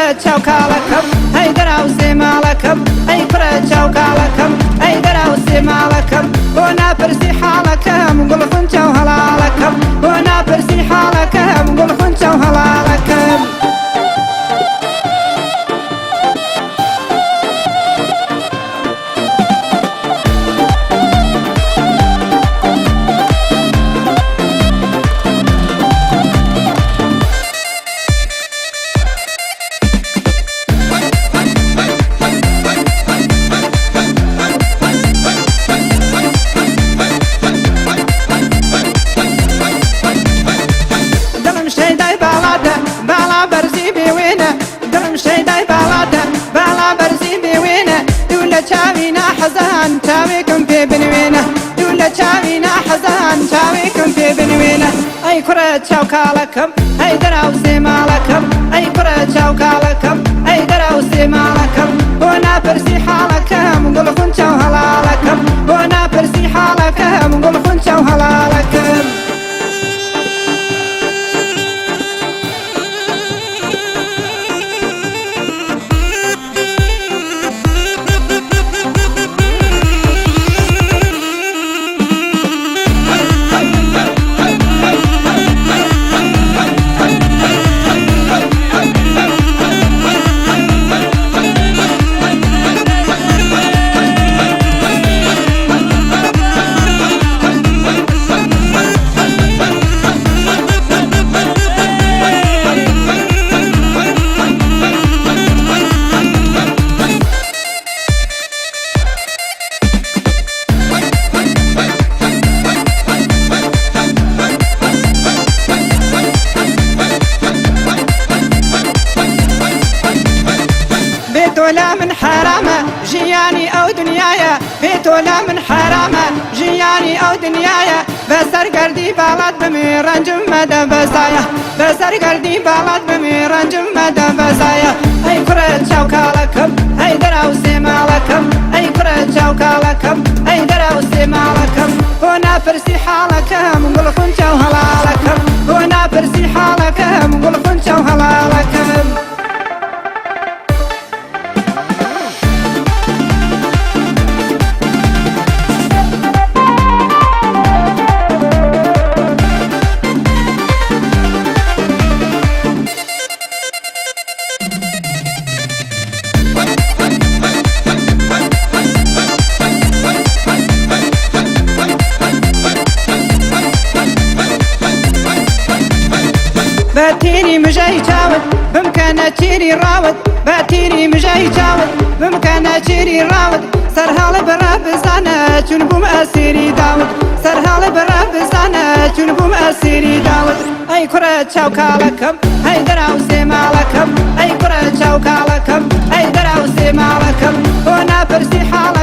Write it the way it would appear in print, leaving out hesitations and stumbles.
كرة chawkal أي درا وسمالكم أي كرة chawkal أي درا وسمالكم وانا برسي حالكم قل خنت وهلالكم وانا برسي حالكم قل خنت وهلالكم حزان تاويكم في بنوينه دولا تاوينا حزان تاويكم في بنوينه أي كرة chawkal أي درا وسمالكم أي كرة chawkal أي درا وسمالكم وانا برسي حالكم قل خنت وهلالكم وانا برسي حالكم قل خنت وهلالكم ولا من حرامة جياني أو دنيايا بيت ولا من حرامة جياني أو دنيايا بسر قردي بالات بميران جمدا بسايا بسر قردي بالات بميران جمدا بسايا أي كرة chawkal أي درا وسمالكم أي كرة chawkal أي درا وسمالكم وانا برسي حالكم قل خنت وهلالكم وانا برسي حالكم قل خنت وهلالكم باتيني مجاي تاود بمكان تيري راود باتيني مجاي تاود بمكان تيري راود سرها لبرا بزانا تنبوم أسيري داود سرها لبرا بزانا تنبوم أسيري داود أي كرة chawkal أي درا وسمالكم أي كرة chawkal أي درا وسمالكم وانا برسي حالكم